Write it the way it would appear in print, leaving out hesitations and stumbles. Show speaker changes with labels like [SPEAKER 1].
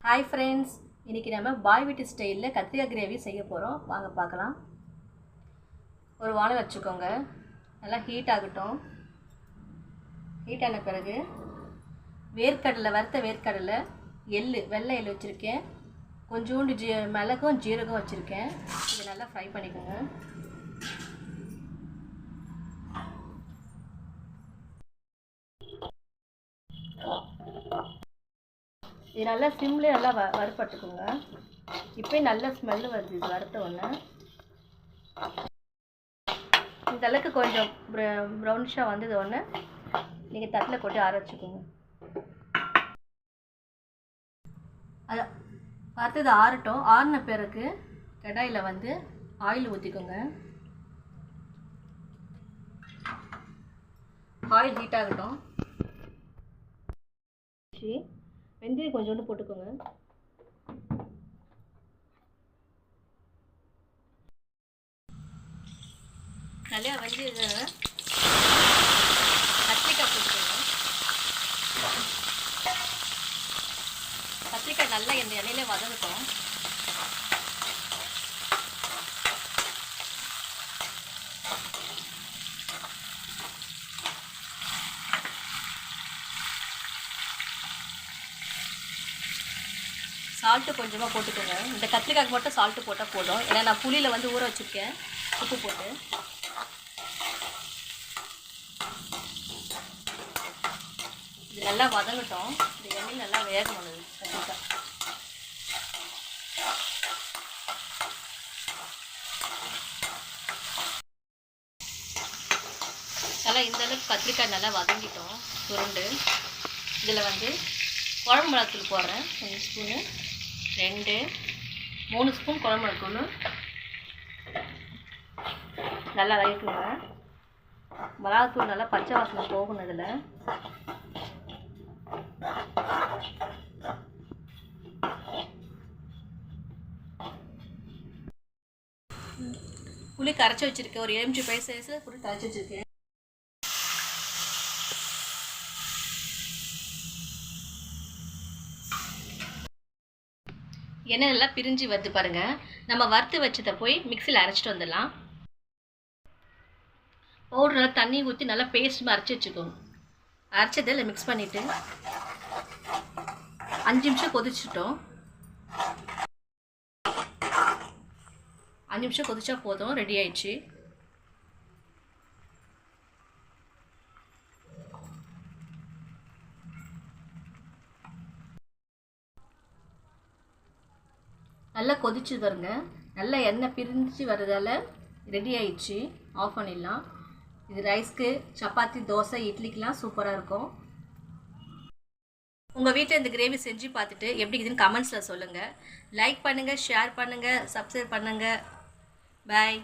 [SPEAKER 1] Hi friends, இன்றைக்கி நம்ம பாய் வீட்டு ஸ்டைலில் கத்திரிக்காய் கிரேவி செய்ய போகிறோம். வாங்க பார்க்கலாம். ஒரு வாழை வச்சுக்கோங்க. நல்லா ஹீட் ஆகட்டும். ஹீட் ஆன பிறகு வேர்க்கடலை, வறுத்த வேர்க்கடலை, வெள்ளை எள்ளு வச்சுருக்கேன். கொஞ்சோண்டு மிளகும் ஜீரகம் வச்சுருக்கேன். இதை நல்லா ஃப்ரை பண்ணிக்கோங்க. இது நல்லா சிம்லேயே நல்லா வறுப்பட்டுக்குங்க. இப்போ நல்ல ஸ்மெல்லு வருது. இது வறுத்த ஒன்று இந்த அளவுக்கு கொஞ்சம் ப்ரௌனிஷாக வந்தது ஒன்று நீங்கள் தட்டில் கொட்டி ஆற வச்சுக்கோங்க. அது வறுத்தது ஆறட்டும். ஆறின பிறகு கடாயில் ஆயில் ஊற்றிக்கோங்க. ஆயில் ஹீட் ஆகட்டும். வெந்தயம் கொஞ்சோண்டு போட்டுக்கோங்க. நல்லா வெந்தயம் கத்திரிக்காய் போட்டுக்கோங்க. கத்திரிக்காய் நல்லா இந்த இலையில வதங்கட்டும். சால்ட்டு கொஞ்சமாக போட்டுக்கோங்க. இந்த கத்திரிக்காய்க்கு மட்டும் சால்ட்டு போட்டால் போதும். ஏன்னா நான் புளியில் ஊற வச்சுருக்கேன் உப்பு போட்டு. இது நல்லா வதங்கட்டும். இந்த எண்ணெய் நல்லா வேகணும். கத்திரிக்காய் நல்லா இந்த அளவுக்கு கத்திரிக்காய் நல்லா வதங்கிட்டோம் சுருண்டு. இதில் குழம்பு மிளகாத்தூள் போடுறேன். 1 ஸ்பூனு, 2-3 ஸ்பூன் குழம்பு மிளகாத்தூள் நல்லா வதக்குங்க. மிளகாத்தூள் நல்லா பச்சை வாசனை போகணும். இதில் புளி கரைச்சி வச்சுருக்கேன். ஒரு எலுமிச்சை பை சைஸில் புளி கரைச்சி வச்சுருக்கேன். எண்ணெய் நல்லா பிரிஞ்சு வருது பாருங்கள். நம்ம வறுத்து வச்சதை போய் மிக்சியில் அரைச்சிட்டு வந்துடலாம். பவுடர் நல்லா தண்ணி ஊற்றி நல்லா பேஸ்ட் அரைச்சி வச்சுக்கோங்க. அரைச்சதை இல்லை மிக்ஸ் பண்ணிவிட்டு 5 நிமிஷம் கொதிச்சிட்டோம். 5 நிமிஷம் கொதிச்சா போதும். ரெடி ஆயிடுச்சு. நல்லா கொதிச்சு பாருங்க. நல்லா எண்ணெய் பிரிஞ்சு வர்றதால ரெடி ஆயிடுச்சு. ஆஃப் பண்ணிடலாம். இது ரைஸ்க்கு, சப்பாத்தி, தோசை, இட்லிக்கெலாம் சூப்பராக இருக்கும். உங்கள் வீட்டில் இந்த கிரேவி செஞ்சு பார்த்துட்டு எப்படி இருக்குதுன்னு கமெண்ட்ஸில் சொல்லுங்கள். லைக் பண்ணுங்கள், ஷேர் பண்ணுங்கள், சப்ஸ்கிரைப் பண்ணுங்கள். பாய்.